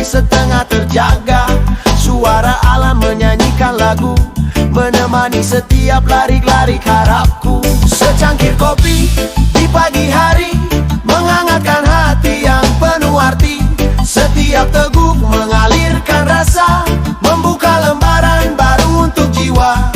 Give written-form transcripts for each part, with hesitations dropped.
setengah terjaga. Suara alam menyanyikan lagu, menemani setiap larik-larik harapku. Secangkir kopi di pagi hari, menghangatkan hati yang penuh arti. Setiap teguk mengalirkan rasa, membuka lembaran baru untuk jiwa.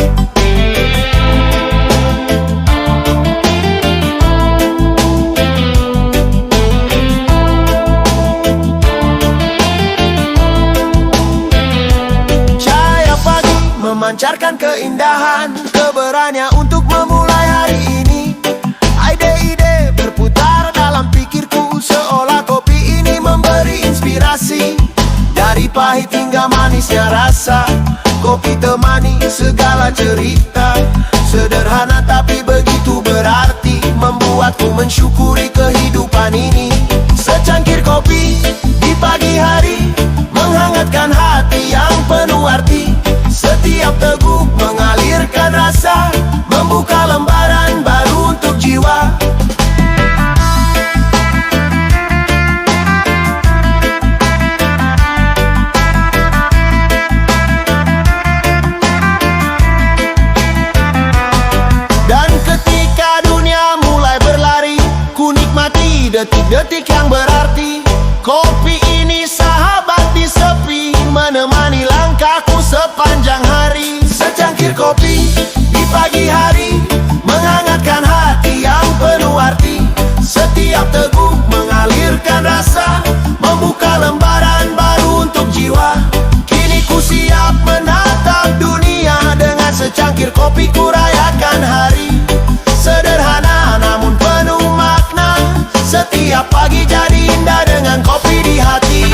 Cahaya pagi memancarkan keindahan, keberanian untuk memulai hari ini. Ide-ide berputar dalam pikirku, seolah kopi ini memberi inspirasi. Dari pahit hingga manisnya rasa, kopi temani segala cerita. Sederhana tapi begitu berarti, membuatku mensyukuri kehidupan ini. Secangkir kopi di pagi hari, menghangatkan hati yang penuh arti. Setiap teguk mengalirkan rasa, membuka lembaran baru untuk jiwa. Dan ketika dunia mulai berlari, ku nikmati detik-detik yang berarti. Kopi ini sahabat di sepi, menemani langkahku sepanjang hari. Secangkir kopi di pagi hari, menghangatkan hati yang penuh arti. Setiap teguk mengalirkan rasa, membuka lembaran baru untuk jiwa. Kini ku siap menatap dunia, dengan secangkir kopi ku rayakan hari. Sederhana namun penuh makna, setiap pagi jadi indah dengan kopi di hati.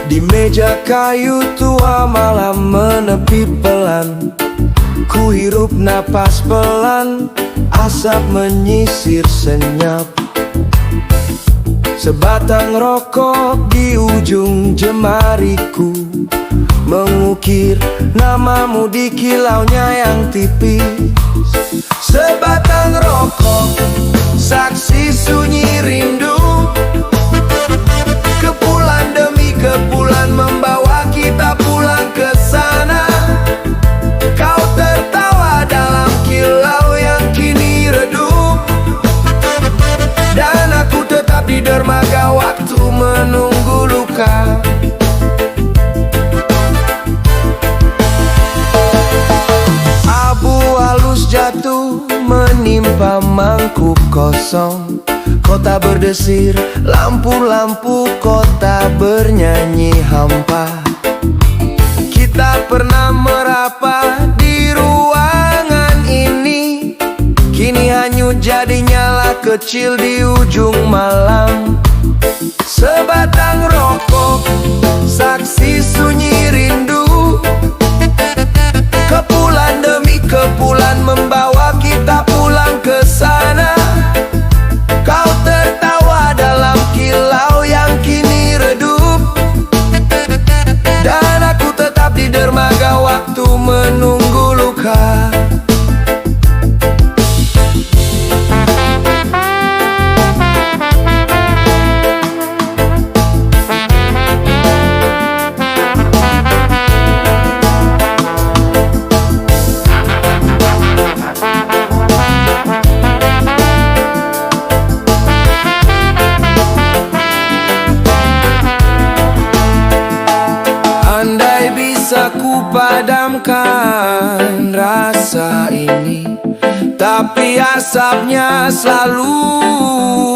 Di meja kayu tua malam menepi pelan, ku hirup napas pelan, asap menyisir senyap. Sebatang rokok di ujung jemariku, mengukir namamu di kilaunya yang tipis. Sebatang rokok, saksi sunyi rindu. Kepulan demi kepulan membawa kita pulang ke sana. Kau tertawa dalam kilau yang kini redup, dan aku tetap di dermaga waktu menunggu luka. Abu halus jatuh menimpa mangkuk kosong. Kota berdesir, lampu-lampu kota bernyanyi hampa. Kita pernah merapat di ruangan ini, kini hanyut jadi nyala kecil di ujung malam. Sebatang rokok, saksi sunyi rindu. Kepulan demi kepulan membawa kita pulang ke sana. Kau tertawa dalam kilau yang kini redup, dan aku tetap di dermaga waktu menunggu luka. Padamkan rasa ini, tapi asapnya selalu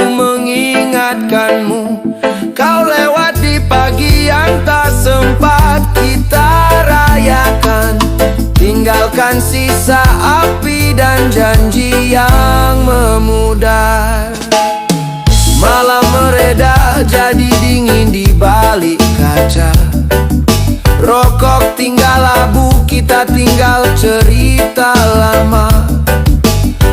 mengingatkanmu. Kau lewat di pagi yang tak sempat kita rayakan, tinggalkan sisa api dan janji yang memudar. Malam mereda jadi dingin di balik kaca. Rokok tinggal labu, kita tinggal cerita lama.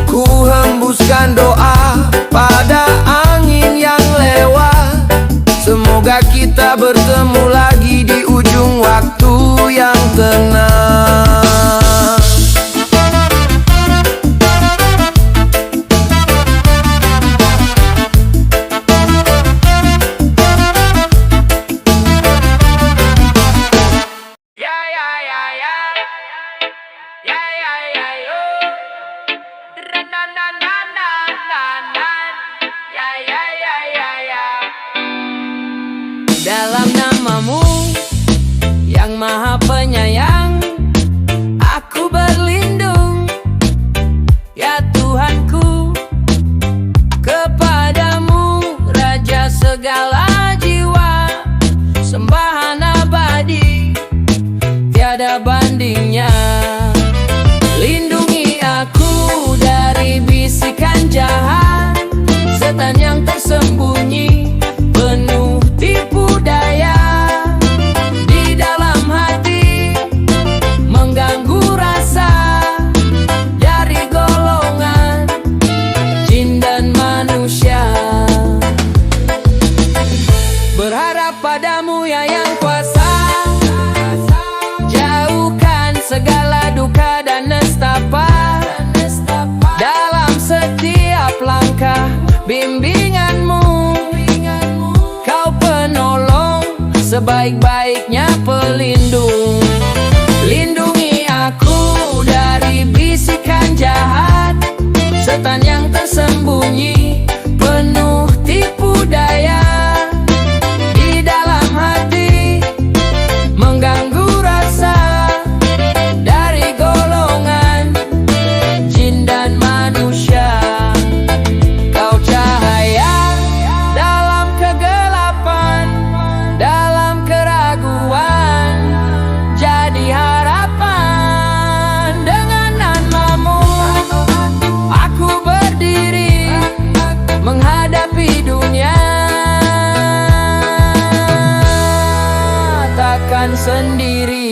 Ku hembuskan doa pada angin yang lewat. Semoga kita bertemu lagi di ujung waktu yang tenang. Dalam namamu yang maha penyayang, aku berlindung, ya Tuhanku. Kepadamu Raja segala jiwa, sembahan abadi, tiada bandingnya. Lindungi aku dari bisikan jahat, setan yang tersembunyi, penuh tipu daya di dalam hati, mengganggu rasa dari golongan jin dan manusia. Berharap padamu ya yang kuasa, jauhkan segala duka dan nestapa. Dalam setiap langkah bimbinganmu, kau penolong, sebaik-baiknya pelindung. Lindungi aku dari bisikan jahat, setan yang tersembunyi, penuh tipu daya di dalam hati, mengganggu rasa dari golongan jin dan manusia. Kau cahaya dalam kegelapan, dalam keraguan, jadi harapan. Dengan namamu aku berdiri, menghadapi dunia, takkan sendiri.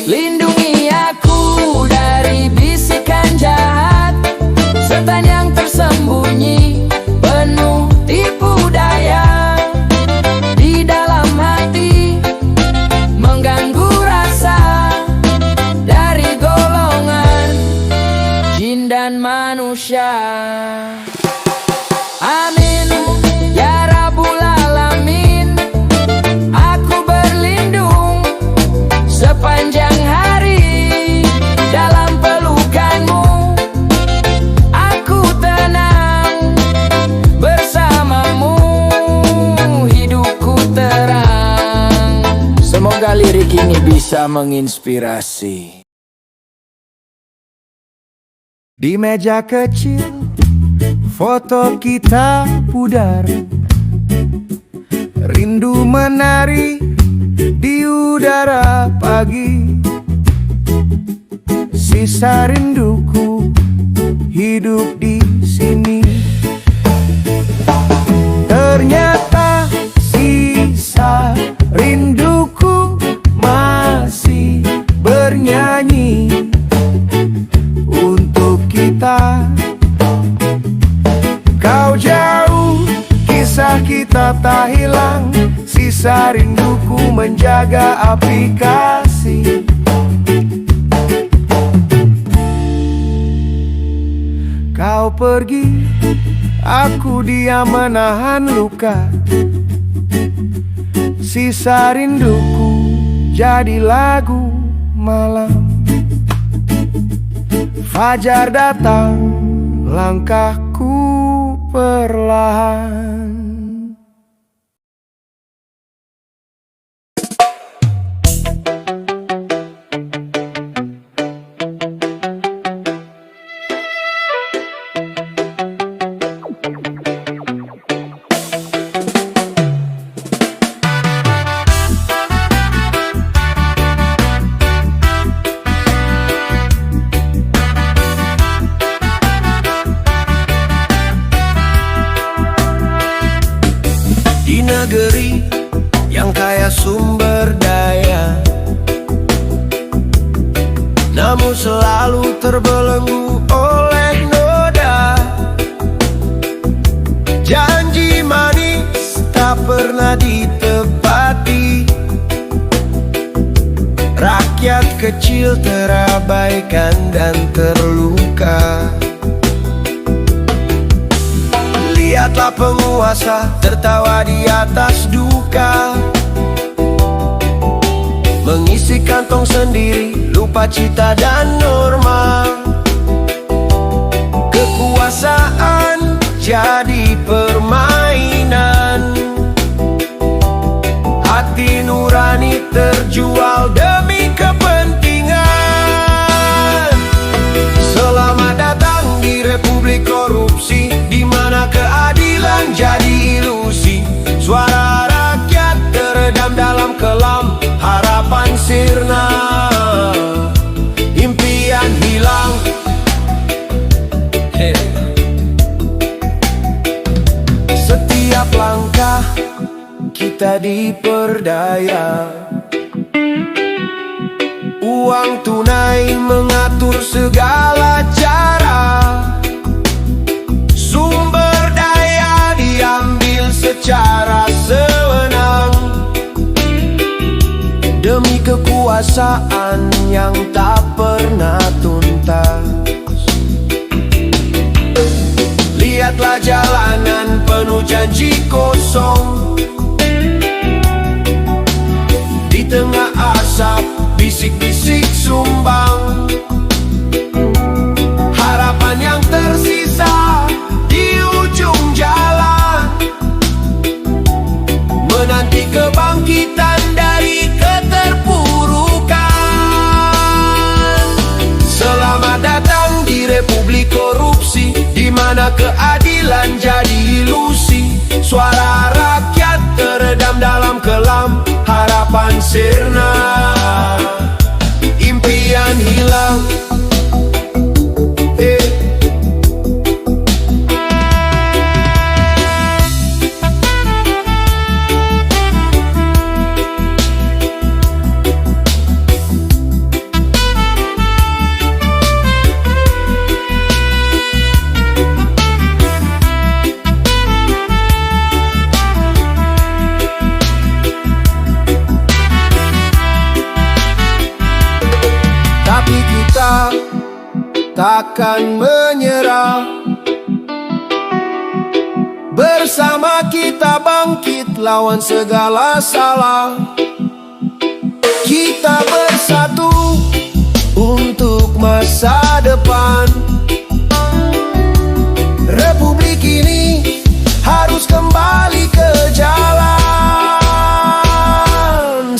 Lindungi aku dari bisikan jahat, setan yang tersembunyi, penuh tipu daya di dalam hati, mengganggu rasa dari golongan jin dan manusia. Amin ya Rabbul Alamin. Aku berlindung sepanjang hari dalam pelukanmu. Aku tenang bersamamu, hidupku terang. Semoga lirik ini bisa menginspirasi. Di meja kecil, foto kita pudar. Rindu menari di udara pagi. Sisa rinduku hidup di sini. Ternyata sisa rinduku masih bernyanyi untuk kita. Kau jauh, kisah kita tak hilang. Sisa rinduku menjaga api kasih. Kau pergi, aku diam menahan luka. Sisa rinduku jadi lagu malam. Fajar datang, langkahku perlahan. selalu terbelenggu oleh noda. Janji manis tak pernah ditepati. Rakyat kecil terabaikan dan terluka. Lihatlah penguasa tertawa di atas duka, mengisi kantong sendiri, lupa cita dan norma. Kekuasaan jadi permainan, hati nurani terjual demi kepentingan. Selamat datang di Republik Korupsi, di mana keadilan jadi ilusi. Suara rakyat teredam dalam kelam, harapan sirna, impian hilang. Setiap langkah kita diperdaya, uang tunai mengatur segala cara. Sumber daya diambil secara sewenang, demi kekuasaan yang tak pernah tuntas. Lihatlah jalanan penuh janji kosong, di tengah asap bisik-bisik sumbang. Harapan yang tersisa di ujung jalan, menanti kebangkitan dari keterpurukan. Selamat datang di Republik Korupsi, di mana keadilan jadi ilusi. Suara rakyat teredam dalam kelam, harapan sirna, impian hilang. Tapi kita takkan menyerah. Bersama kita bangkit lawan segala salah. Kita bersatu untuk masa depan. Republik ini harus kembali ke jalan.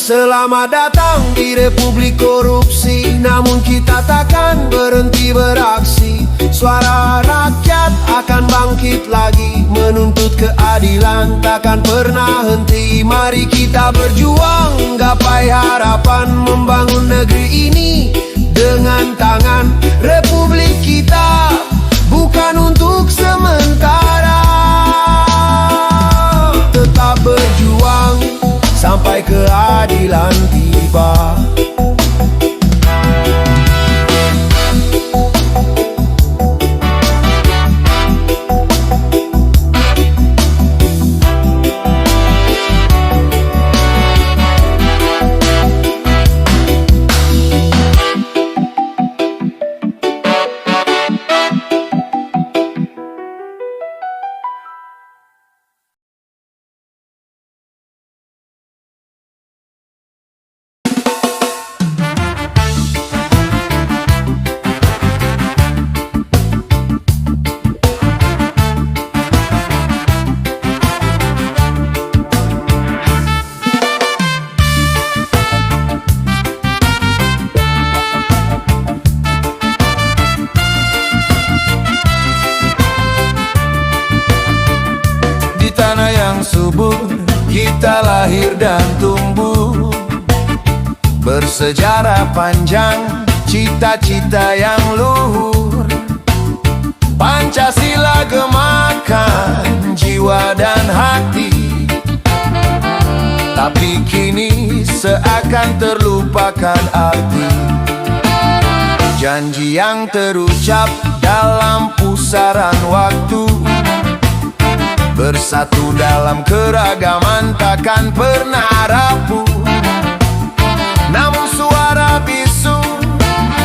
Selamat datang di Republik Korupsi, namun kita takkan berhenti beraksi. Suara rakyat akan bangkit lagi, menuntut keadilan takkan pernah henti. Mari kita berjuang, gapai harapan, membangun negeri ini dengan tangan. Republik kita bukan untuk sementara, tetap berjuang sampai keadilan tiba. Subur kita lahir dan tumbuh, bersejarah panjang, cita-cita yang luhur. Pancasila gemakan jiwa dan hati, tapi kini seakan terlupakan arti. Janji yang terucap dalam pusaran waktu, bersatu dalam keragaman takkan pernah rapuh. Namun suara bisu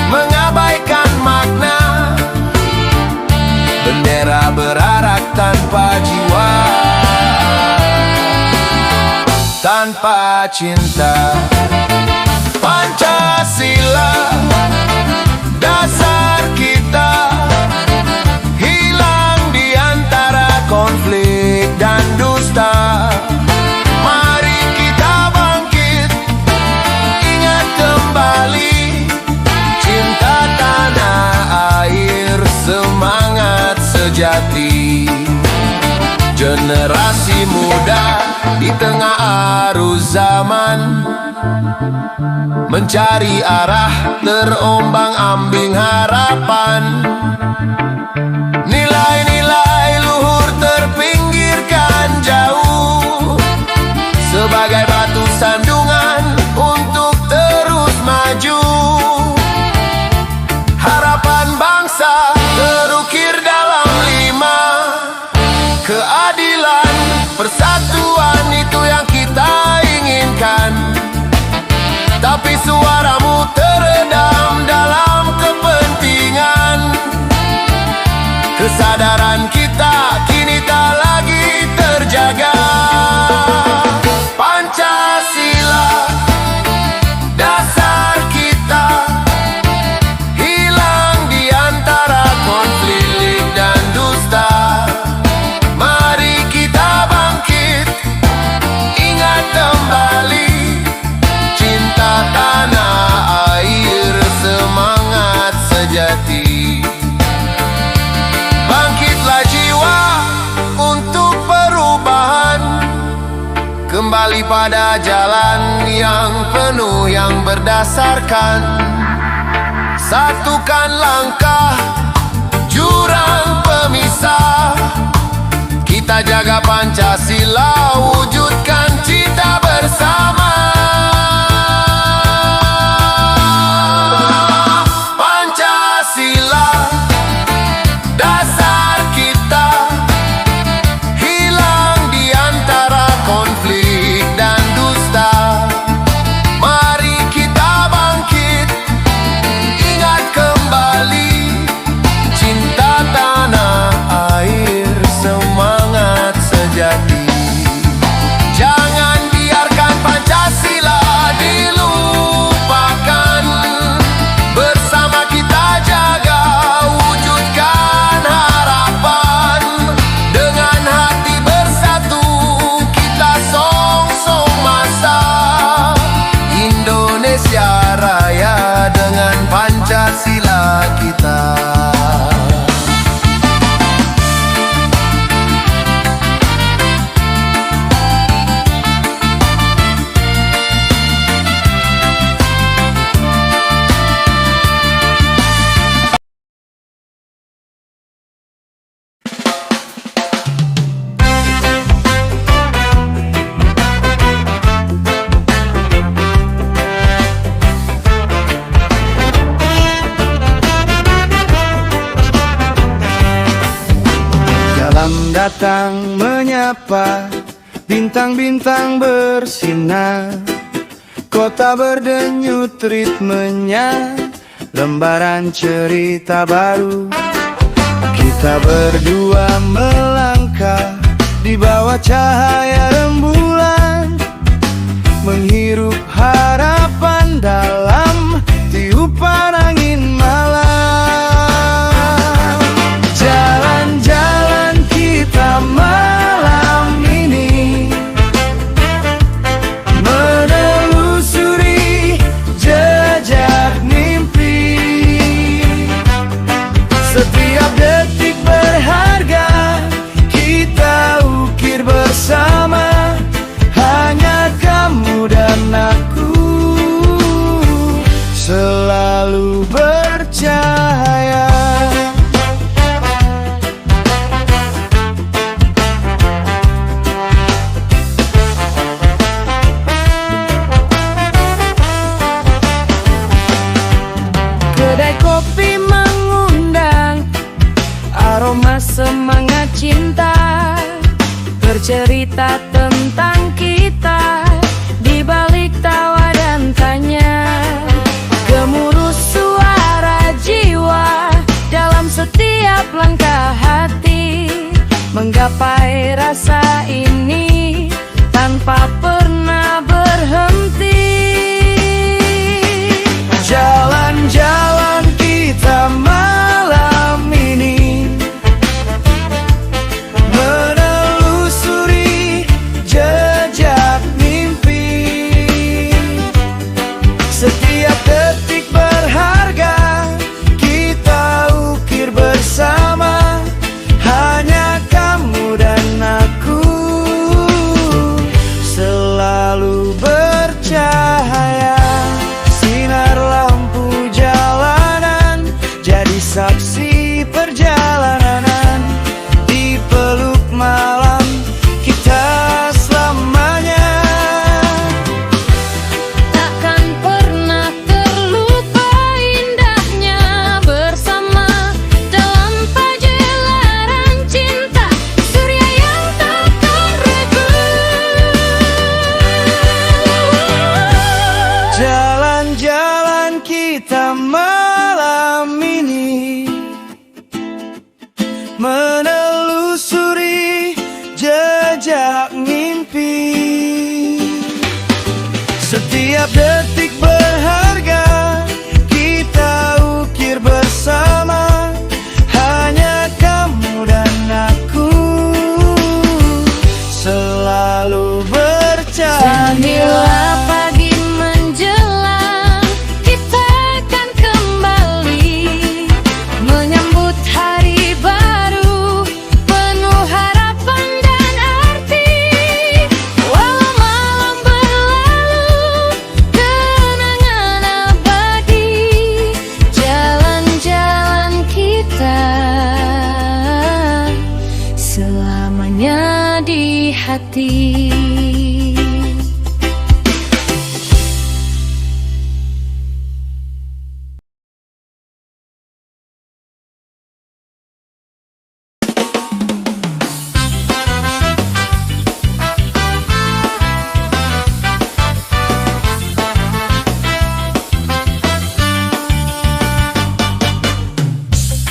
mengabaikan makna, bendera berarak tanpa jiwa, tanpa cinta. Pancasila, dasar kita, hilang di antara konflik dan dusta. Mari kita bangkit, ingat kembali cinta tanah air, semangat sejati. Generasi muda di tengah arus zaman, mencari arah terombang-ambing harapan. Nilai-nilai luhur terpinggirkan jauh, sebagai batu sandungan untuk terus maju. Harapan bangsa terukir dalam 5: keadilan, persatuan, itu yang kita inginkan. Tapi suaramu teredam dalam kepentingan. Kesadaran kita kini tak lagi terjaga. Pancasila, dasar kita, hilang di antara konflik dan dusta. Mari kita bangkit, ingat kembali cinta tanah air, semangat sejati. Bangkitlah jiwa untuk perubahan, kembali pada jalan yang penuh yang berdasarkan. Satukan langkah jurang pemisah, kita jaga Pancasila, wujudkan cita bersama. Pancasila, dasar kita, hilang di antara konflik dan dusta. Mari kita bangkit, ingat kembali cinta tanah air, semangat sejati. Jangan biarkan Pancasila dilupakan. Bersama kita jaga, wujudkan harapan. Dengan hati bersatu kita songsong masa Indonesia Raya dengan Pancasila kita. Malam datang menyapa, bintang-bintang bersinar, kota berdenyut ritmenya, lembaran cerita baru. Kita berdua melangkah di bawah cahaya rembulan, menghirup harapan dalam tiupan angin malam. Jalan-jalan kita malam ini, menelusuri jejak mimpi. Setiap detik berharga kita ukir bersama, kisah cinta, bercerita tentang kita di balik tawa dan tanya, gemuruh suara jiwa dalam setiap langkah hati, menggapai rasa ini tanpa pernah berhenti. Jalan-jalan kita malam ini, menelusuri jejak mimpi. Setiap detik berharga, kita ukir bersama, hanya kamu dan aku, selalu bercahaya. Sinar lampu jalanan jadi saksi perjalanan, di peluk malam kita selamanya. Takkan pernah terlupa indahnya bersama dalam pagelaran cinta, surya yang takkan reda. Jalan-jalan kita malam ini, menelusuri jejak mimpi. Setiap detik berharga, kita ukir bersama, hanya kamu dan aku, selalu bercahaya. Bila pagi menjelang, kita akan kembali menyambut hari baru, penuh harapan dan arti. Walau malam berlalu, kenangan abadi, jalan-jalan kita selamanya di hati.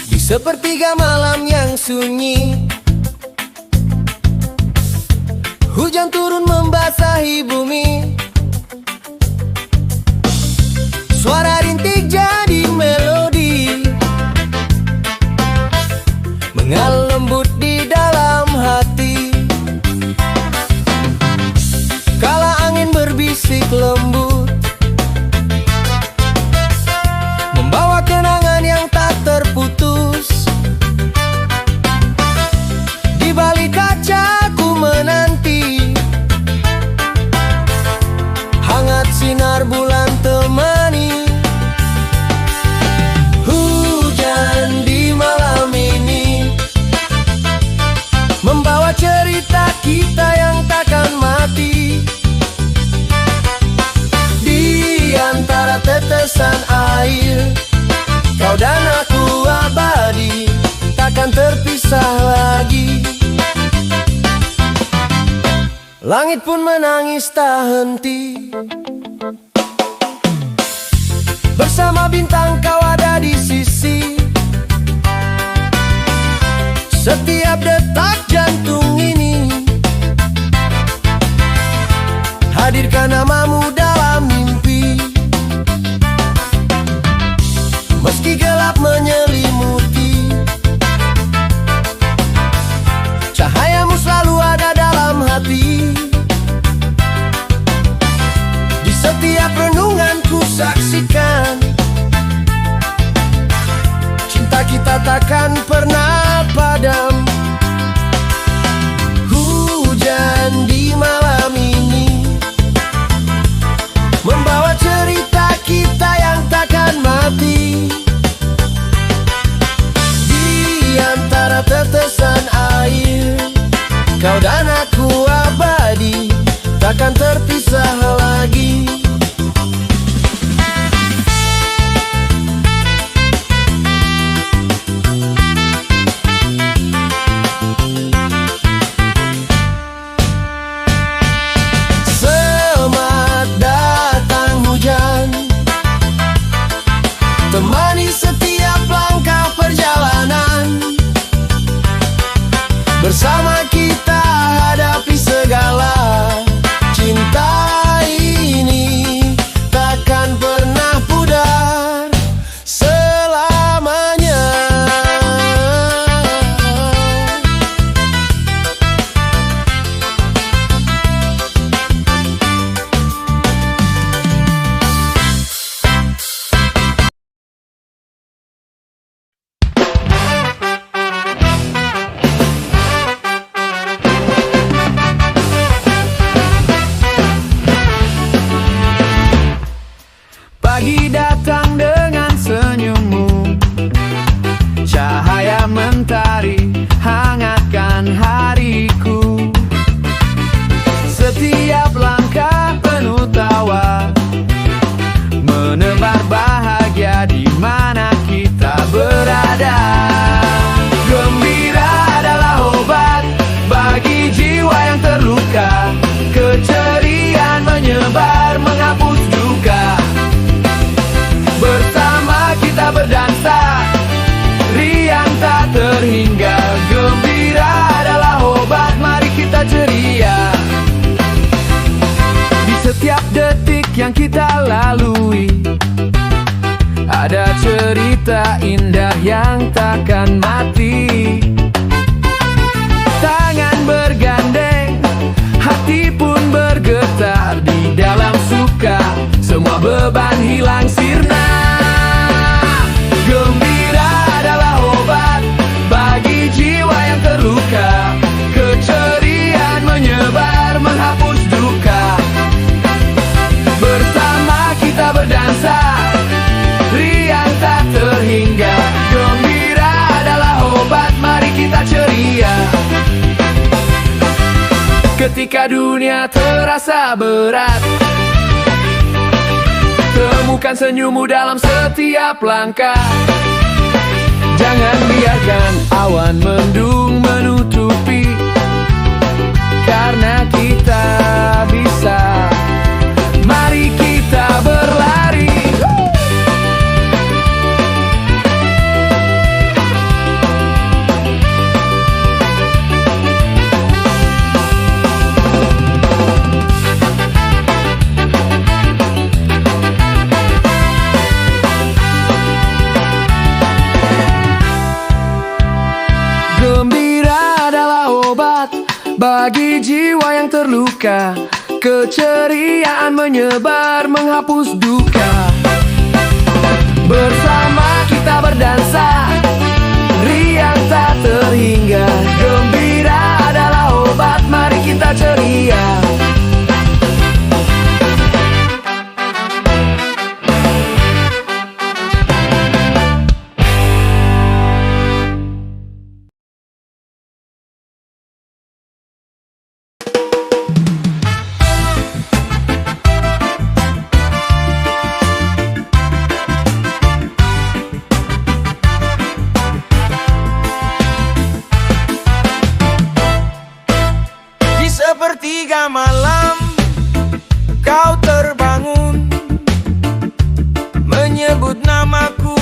Di sepertiga malam yang sunyi, hujan turun membasahi bumi. Suara rintik jadi melodi, mengalun lembut di dalam hati. Kala angin berbisik lembut, membawa kenangan yang tak terputus. Di balik kaca ku menanti, hangat sinar bulan temani. Hujan di malam ini, membawa cerita kita yang takkan mati. Di antara tetesan air, kau dan aku abadi, takkan terpisah lagi. Langit pun menangis tak henti, bersama bintang kau ada di sisi. Setiap detak jantung ini, hadirkan namamu dalam mimpi. Meski gelap menyelimuti, cahayamu selalu ada dalam hati. Di setiap renungan ku saksikan, cinta kita takkan pernah padam. Bersama kita hadapi segala. Cinta ini takkan pernah pudar selamanya. Pagi datang dengan senyummu, cahaya mentari hangatkan hariku. Setiap langkah penuh tawa menebar bahagia di mana kita berada. Gembira adalah obat bagi jiwa yang terluka. Keceriaan menyebar menghapus duka. Bersama kita berdansa, riang tak terhingga. Gembira adalah obat, mari kita ceria. Di setiap detik yang kita lalui, ada cerita indah yang takkan mati. Tangan bergandeng, hati pun bergetar. Di dalam suka, semua beban hilang sirna. Gembira adalah obat bagi jiwa yang terluka. Keceriaan menyebar menghapus duka. Bersama kita berdansa, riang tak terhingga. Gembira adalah obat, mari kita ceria. Ketika dunia terasa berat, temukan senyummu dalam setiap langkah. Jangan biarkan awan mendung menutupi, karena kita bisa. Mari kita berlari. Gembira adalah obat bagi jiwa yang terluka. Keceriaan menyebar menghapus duka. Bersama kita berdansa, riang tak terhingga. Gembira adalah obat, mari kita ceria. Sepertiga malam kau terbangun, menyebut namaku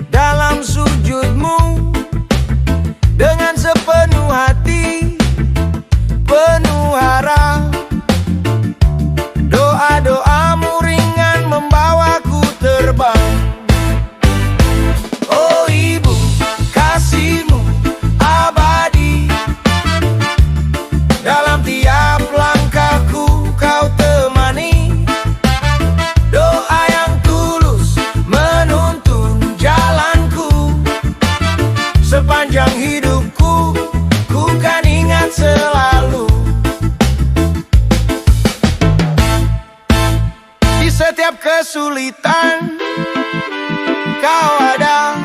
dalam sujudmu. Dengan sepenuh hati, penuh harap, doa-doamu ringan membawaku terbang. Oh ibu, kasihmu abadi. Dalam tiap langkahku kau temani. Doa yang tulus menuntun jalanku. Sepanjang hidupku ku kan ingat selalu. Di setiap kesulitan kau ada,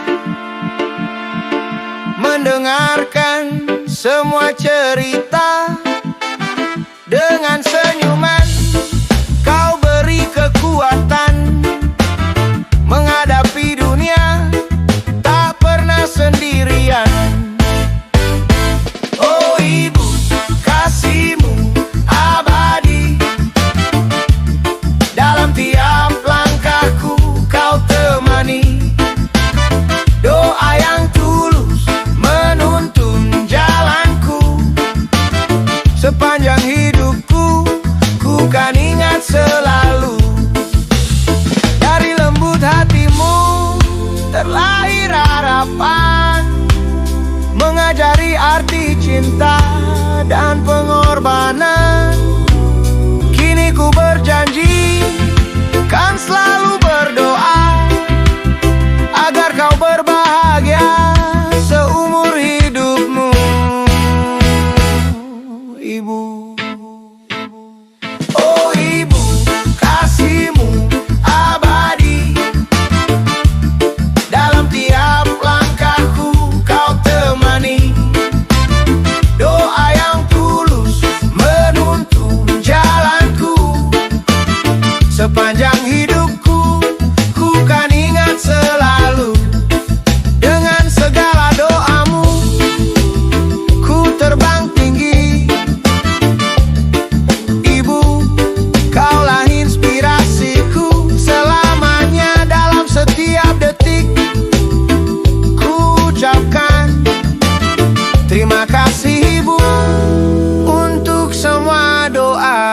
mendengarkan semua cerita. Dengan senyuman kau beri kekuatan menghadapi dunia, tak pernah sendirian. Oh ibu, kasihmu abadi. Dalam tiap langkahku kau temani. Doa yang tulus menuntun jalanku. pengorbanan. Kini ku berjanji kan selalu berdoa agar kau berbahagia seumur hidupmu, Ibu. Oh Ibu, kasihmu abadi dalam tiap langkahku kau temani. Doa yang tulus menuntun jalanku sepanjang hidupku. Ku kan ingat selalu dengan segala doamu. Ku terbang tinggi, Ibu, kaulah inspirasiku selamanya. Dalam setiap detik ku ucapkan terima kasih Ibu untuk semua doa.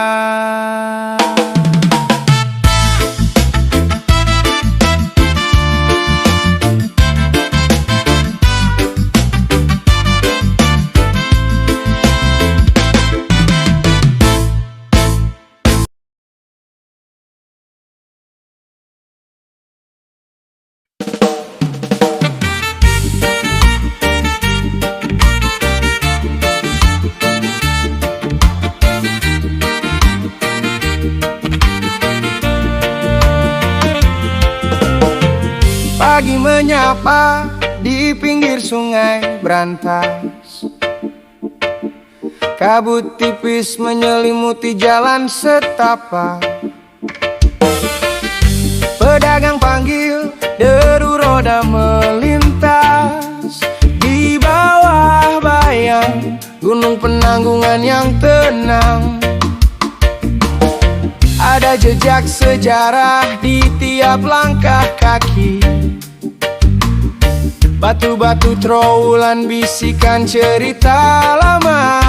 Pagi menyapa di pinggir sungai berantas, kabut tipis menyelimuti jalan setapak. Pedagang panggil, deru roda melintas di bawah bayang gunung penanggungan yang tenang. Ada jejak sejarah di tiap langkah kaki, batu-batu trawulan bisikan cerita lama.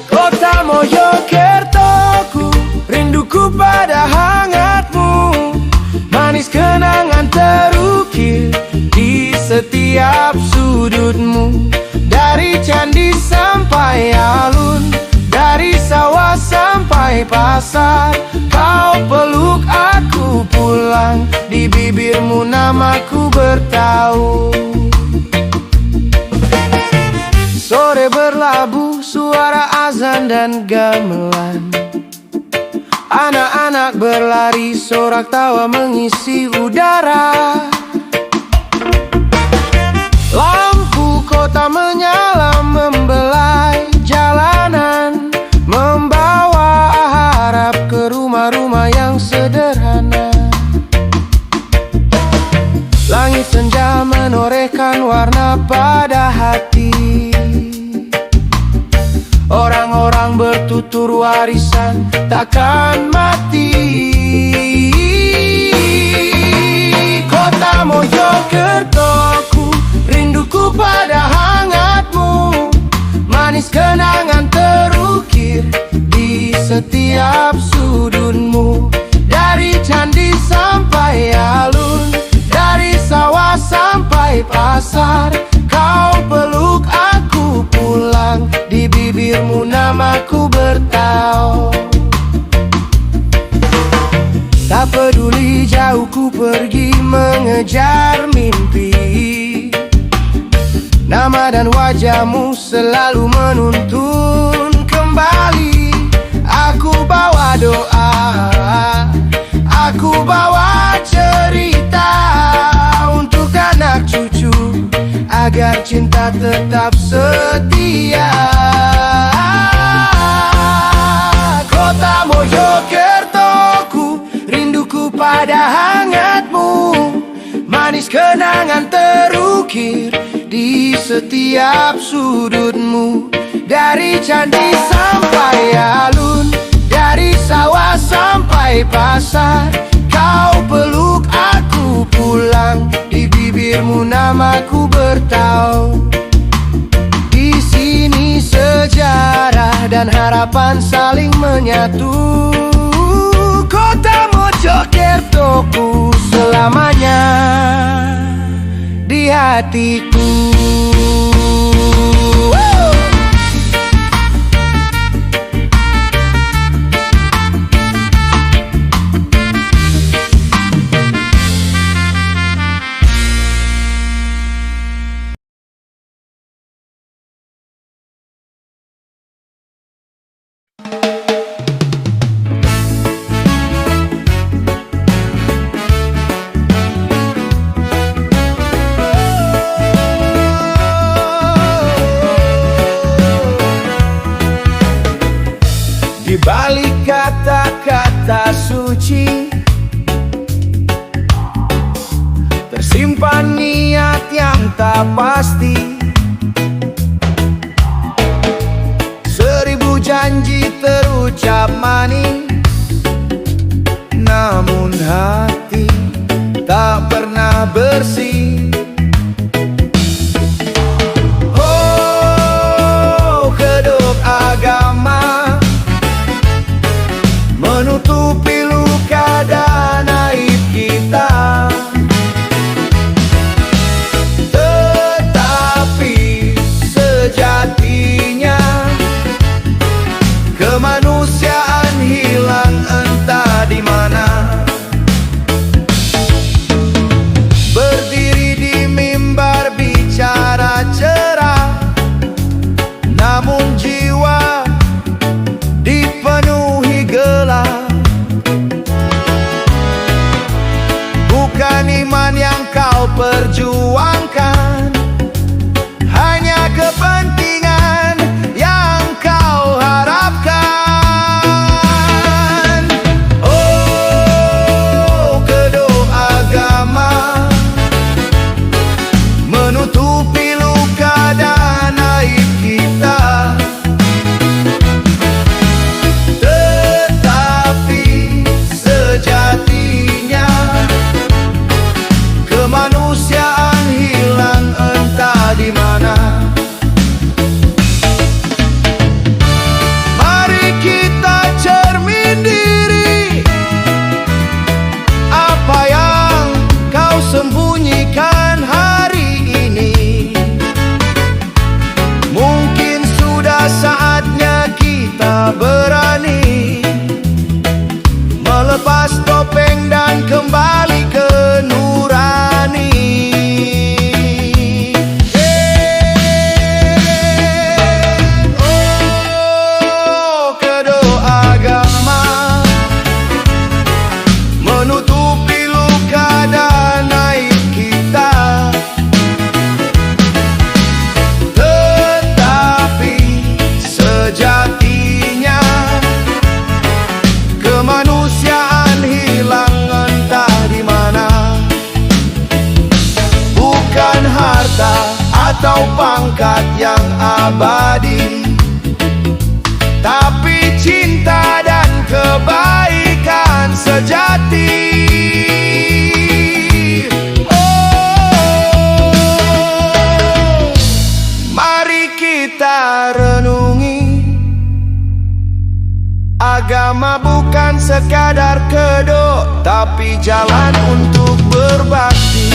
Kota Mojokertoku, rinduku pada hangatmu. Manis kenangan terukir di setiap sudutmu. Dari candi sampai alun, dari sawah sampai pasar, kau peluk aku pulang. Di bibirmu namaku bertaut. Sore berlabuh, suara azan dan gamelan. Anak-anak berlari, sorak tawa mengisi udara. Lampu kota menyala membelai jalanan, membawa harap ke rumah-rumah yang sederhana. Langit senja menorehkan warna pada hati. Orang-orang bertutur warisan takkan mati. Kota Mojokertoku, rinduku pada hangatmu. Manis kenangan terukir di setiap sudutmu. Dari candi sampai alun, dari sawah sampai pasar, kau peluk aku pulang. Di bibirmu namaku bertaut. Tak peduli jauh ku pergi mengejar mimpi, nama dan wajahmu selalu menuntun kembali. Aku bawa doa, aku bawa cerita untuk anak cucu, agar cinta tetap setia. Kota Mojokertoku, rinduku pada hangatmu. Manis kenangan terukir di setiap sudutmu. Dari candi sampai alun, dari sawah sampai pasar, kau peluk aku pulang. Di bibirmu namaku bertaut. Di sini sejarah dan harapan saling menyatu. Kota Mojokertoku selamanya di hatiku. Woo! suci, tersimpan niat yang tak pasti. Seribu janji terucap manis, namun hati tak pernah bersih. Oh, kedok agama menutupi luka dan aib kita, tetapi sejatinya kemanusiaan hilang entah di mana. Berdiri di mimbar bicara cerah, namun jiwa dipenuhi gelap. Bukan iman yang kau perjuangkan, hanya kepentingan yang kau harapkan. Oh, kedok agama menutupi luka dan aib kita, tetapi sejatinya kemanusiaan hilang entah di mana. Mari kita cermin diri, apa yang kau sembunyikan hari ini. Mungkin sudah saatnya kita berani melepas topeng dan kembali ke nurani. Oh, kedok agama menutupi luka dan aib kita, tetapi sejatinya kemanusiaan hilang entah di mana. Bukan harta atau pangkat yang abadi, tapi cinta dan kebaikan sejati. Oh, mari kita renungi, agama bukan sekadar kedok, tapi jalan untuk berbakti.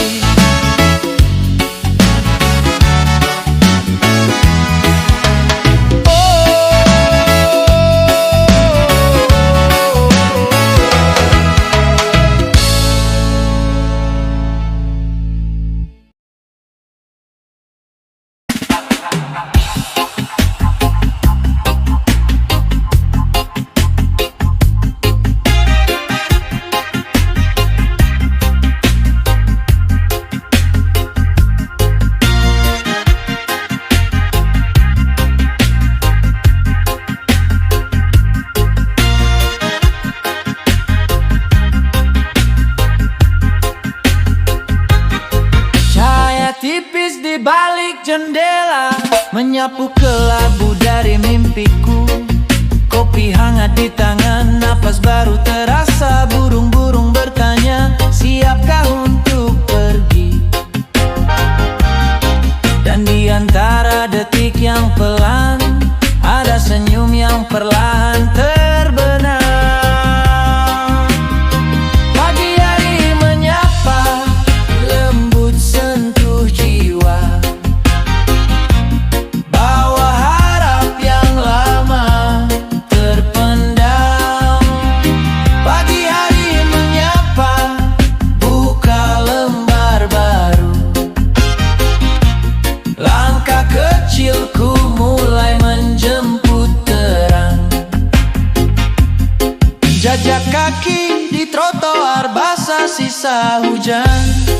Tipis di balik jendela, menyapu kelabu dari mimpiku. Kopi hangat di tangan, napas baru terasa. Burung-burung bertanya, siapkah untuk pergi? Dan di antara detik yang pelan, ada senyum yang perlahan terbenam. Pagi hari menyapa, lembut sentuh jiwa, bawa harap yang lama terpendam. Pagi hari menyapa, buka lembar baru. Langkah kecilku mulai menjemput terang. Jajak kaki di trotoar basah sisa hujan.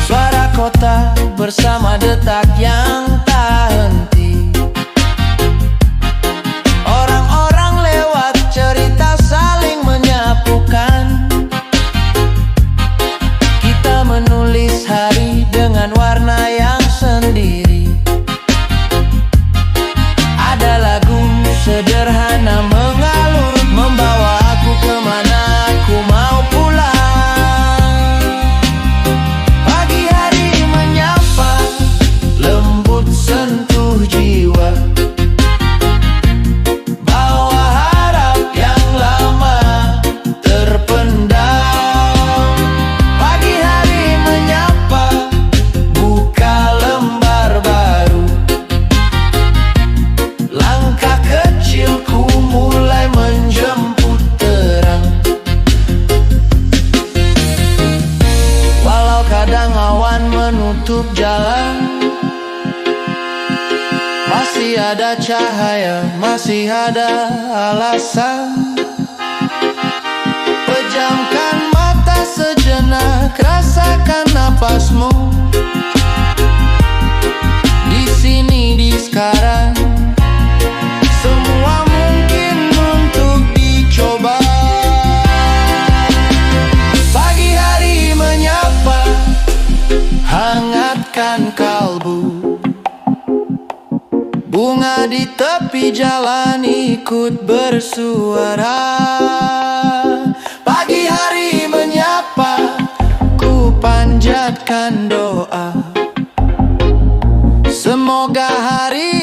Suara kota bersama detak yang tak henti. Orang-orang lewat cerita saling Masih ada cahaya, masih ada alasan. Pejamkan mata sejenak, rasakan napasmu. Di sini, di sekarang, semua mungkin untuk dicoba. Pagi hari menyapa, hangatkan kalbu. Bunga di tepi jalan ikut bersuara. Pagi hari menyapa, ku panjatkan doa. Semoga hari